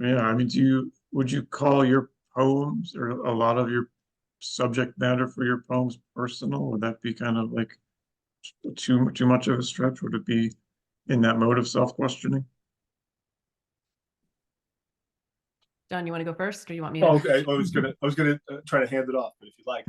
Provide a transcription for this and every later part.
Yeah, I mean, would you call your poems or a lot of your subject matter for your poems personal? Would that be kind of like too much of a stretch? Would it be in that mode of self-questioning? John, you want to go first, or you want me to? Oh, okay. I was gonna try to hand it off, but if you like,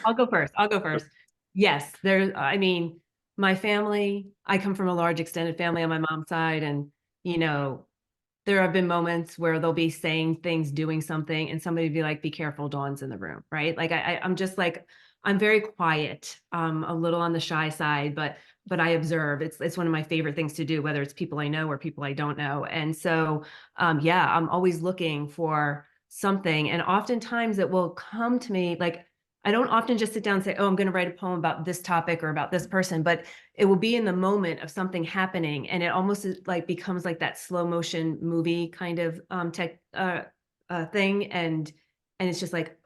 I'll go first. I'll go first. Yes, I mean, my family, I come from a large extended family on my mom's side, and you know, there have been moments where they'll be saying things, doing something, and somebody would be like, "Be careful, Dawn's in the room," right? Like I'm just like, I'm very quiet, a little on the shy side, but I observe. It's one of my favorite things to do, whether it's people I know or people I don't know. And so, yeah, I'm always looking for something, and oftentimes it will come to me like. I don't often just sit down and say, "Oh, I'm going to write a poem about this topic or about this person," but it will be in the moment of something happening, and it almost like becomes like that slow motion movie kind of tech thing, and it's just like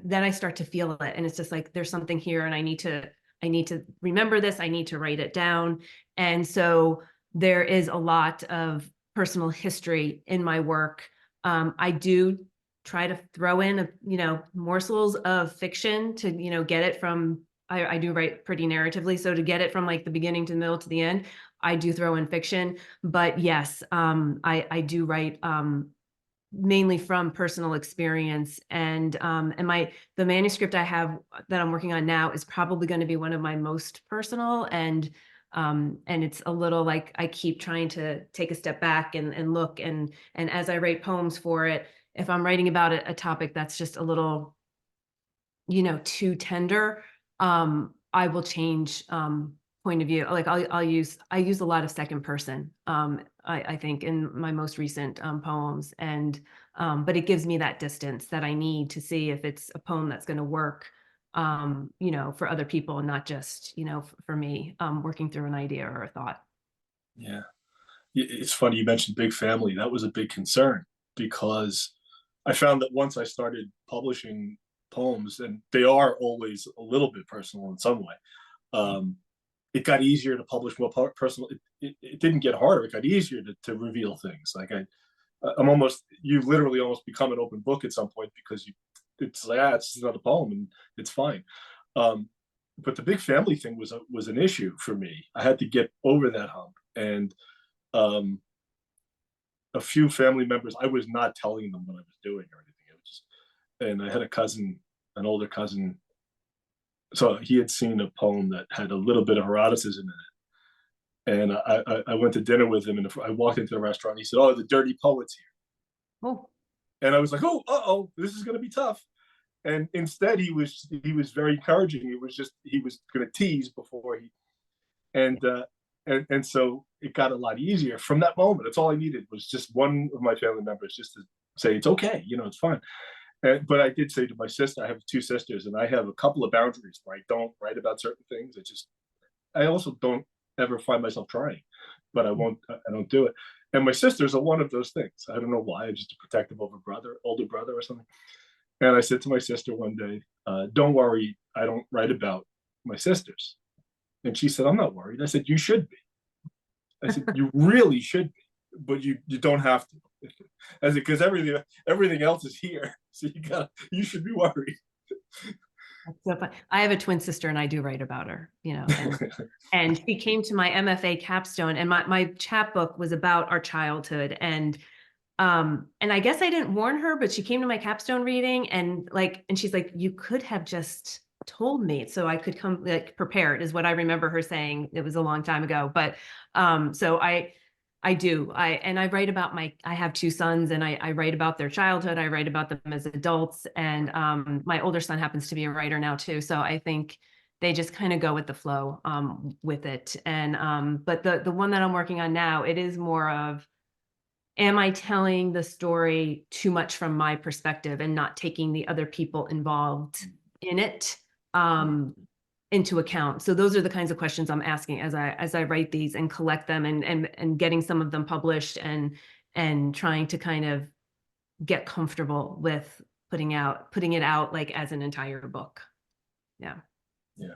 then I start to feel it, and it's just like there's something here, and I need to remember this, I need to write it down. And so there is a lot of personal history in my work. I do try to throw in morsels of fiction to get it from. I do write pretty narratively, so to get it from like the beginning to the middle to the end, I do throw in fiction. But yes, I do write mainly from personal experience, and the manuscript I have that I'm working on now is probably going to be one of my most personal, and it's a little like I keep trying to take a step back and look, and as I write poems for it, if I'm writing about a topic that's just a little too tender, I will change point of view. Like I use a lot of second person. I think in my most recent poems, and but it gives me that distance that I need to see if it's a poem that's going to work, for other people, and not just for me, working through an idea or a thought. yeah. It's funny you mentioned big family. That was a big concern because I found that once I started publishing poems, and they are always a little bit personal in some way, it got easier to publish more personal. It didn't get harder. It got easier to reveal things. Like you literally almost become an open book at some point because it's like, it's just another poem and it's fine. But the big family thing was an issue for me. I had to get over that hump, and a few family members, I was not telling them what I was doing or anything. It was just, and I had a cousin, an older cousin, so he had seen a poem that had a little bit of eroticism in it. And I went to dinner with him, and I walked into the restaurant. He said, "Oh, the dirty poet's here." Oh, And I was like, "Oh, this is going to be tough." And instead, he was very encouraging. It was just he was going to tease before he, and and so it got a lot easier from that moment. That's all I needed was just one of my family members just to say it's okay, it's fine. But I did say to my sister, I have two sisters, and I have a couple of boundaries where I don't write about certain things. I also don't ever find myself trying, but I don't do it. And my sisters are one of those things. I don't know why. I'm just a protective older brother or something. And I said to my sister one day, "Don't worry, I don't write about my sisters." And she said, "I'm not worried." I said, "You should be." I said, "You really should be, but you don't have to." I said, "Because everything else is here, so you should be worried." that's so fun. I have a twin sister, and I do write about her, and she came to my MFA capstone, and my chapbook was about our childhood, and I guess I didn't warn her, but she came to my capstone reading, and she's like, "You could have just told me so I could come like prepared," is what I remember her saying. It was a long time ago, but so I write about I have two sons, and I write about their childhood. I write about them as adults, and my older son happens to be a writer now too. So I think they just kind of go with the flow with it. And but the one that I'm working on now, it is more of, am I telling the story too much from my perspective and not taking the other people involved in it into account? So those are the kinds of questions I'm asking as I write these and collect them, and getting some of them published, and trying to kind of get comfortable with putting it out like as an entire book. Yeah. Yeah.